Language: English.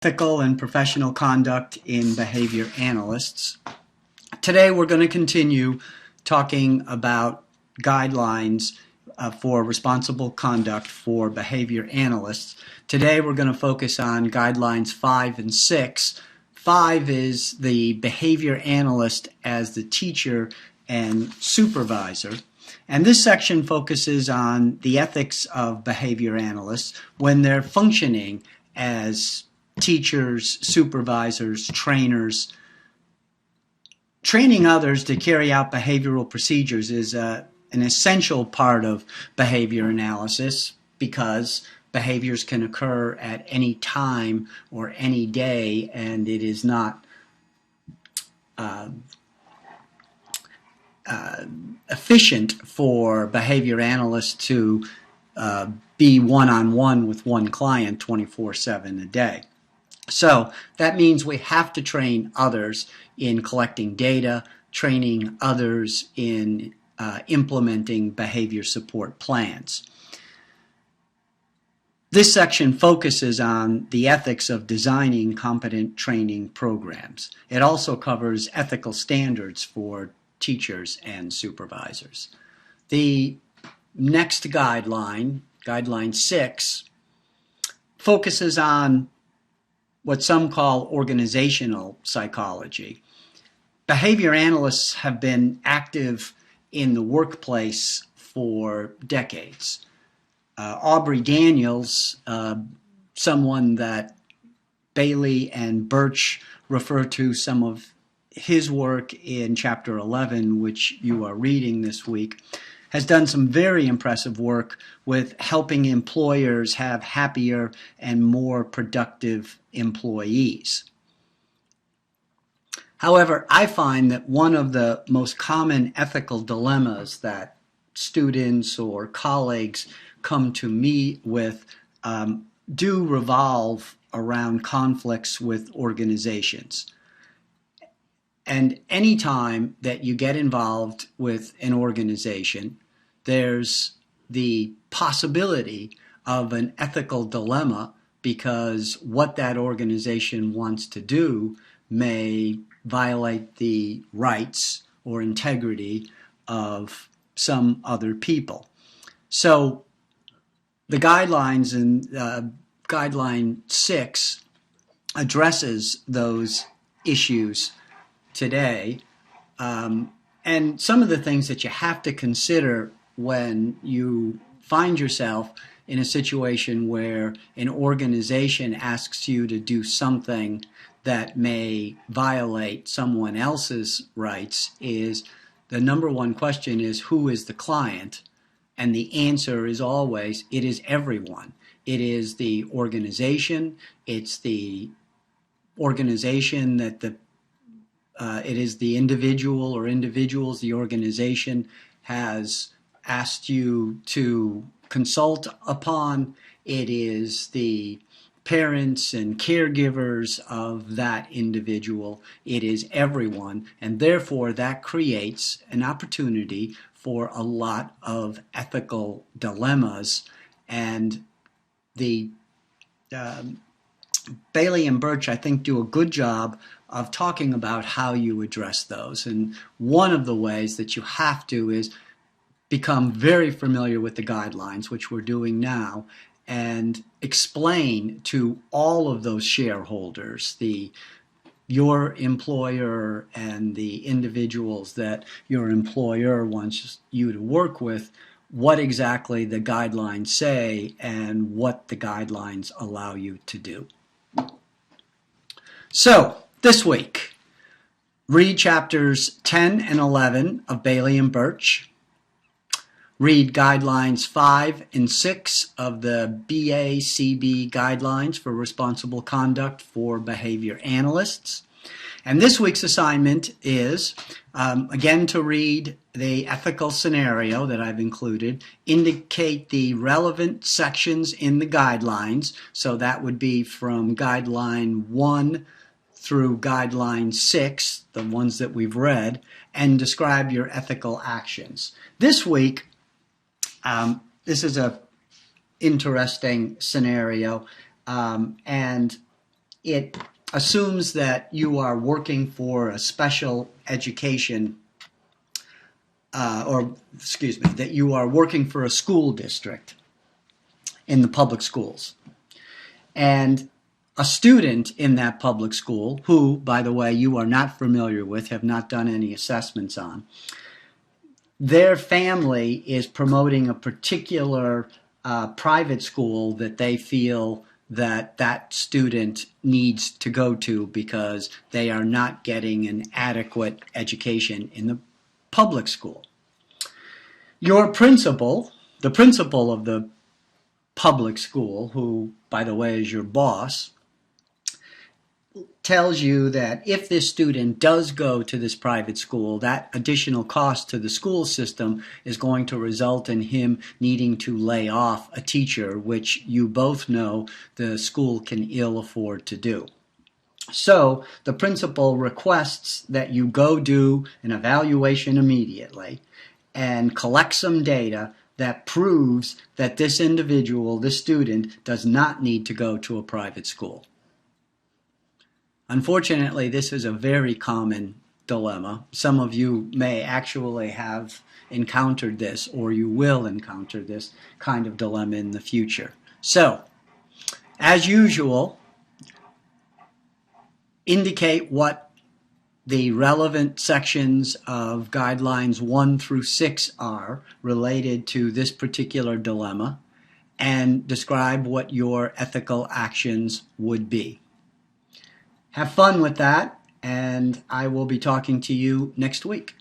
Ethical and professional conduct in behavior analysts. Today we're going to continue talking about guidelines for responsible conduct for behavior analysts. Today we're going to focus on guidelines 5 and 6. 5 is the behavior analyst as the teacher and supervisor. And this section focuses on the ethics of behavior analysts when they're functioning as teachers, supervisors, trainers. Training others to carry out behavioral procedures is an essential part of behavior analysis because behaviors can occur at any time or any day, and it is not efficient for behavior analysts to be one-on-one with one client 24/7 a day. So that means we have to train others in collecting data, training others in implementing behavior support plans. This section focuses on the ethics of designing competent training programs. It also covers ethical standards for teachers and supervisors. The next guideline, guideline 6, focuses on what some call organizational psychology. Behavior analysts have been active in the workplace for decades. Aubrey Daniels, someone that Bailey and Birch refer to some of his work in Chapter 11, which you are reading this week, has done some very impressive work with helping employers have happier and more productive employees. However, I find that one of the most common ethical dilemmas that students or colleagues come to me with do revolve around conflicts with organizations. And anytime that you get involved with an organization, there's the possibility of an ethical dilemma because what that organization wants to do may violate the rights or integrity of some other people. So the guidelines in Guideline 6 addresses those issues today, and some of the things that you have to consider when you find yourself in a situation where an organization asks you to do something that may violate someone else's rights is the number one question is, who is the client? And the answer is always, it is everyone. It is the organization. It's the organization that it is the individual or individuals the organization has asked you to consult upon. It is the parents and caregivers of that individual. It is everyone, and therefore that creates an opportunity for a lot of ethical dilemmas. And the Bailey and Birch, I think, do a good job of talking about how you address those. And one of the ways that you have to is become very familiar with the guidelines, which we're doing now, and explain to all of those shareholders, your employer and the individuals that your employer wants you to work with, what exactly the guidelines say and what the guidelines allow you to do. So, this week, read chapters 10 and 11 of Bailey and Birch. Read guidelines 5 and 6 of the BACB guidelines for responsible conduct for behavior analysts. And this week's assignment is, again, to read the ethical scenario that I've included, indicate the relevant sections in the guidelines, so that would be from guideline 1 through guideline 6, the ones that we've read, and describe your ethical actions. This week, this is an interesting scenario, and it assumes that you are working for a special education, that you are working for a school district in the public schools. And a student in that public school, who, by the way, you are not familiar with, have not done any assessments on, their family is promoting a particular private school that they feel that that student needs to go to because they are not getting an adequate education in the public school. Your principal, the principal of the public school, who, by the way, is your boss, tells you that if this student does go to this private school, that additional cost to the school system is going to result in him needing to lay off a teacher, which you both know the school can ill afford to do. So the principal requests that you go do an evaluation immediately and collect some data that proves that this individual, this student, does not need to go to a private school. Unfortunately, this is a very common dilemma. Some of you may actually have encountered this, or you will encounter this kind of dilemma in the future. So, as usual, indicate what the relevant sections of guidelines 1 through 6 are related to this particular dilemma, and describe what your ethical actions would be. Have fun with that, and I will be talking to you next week.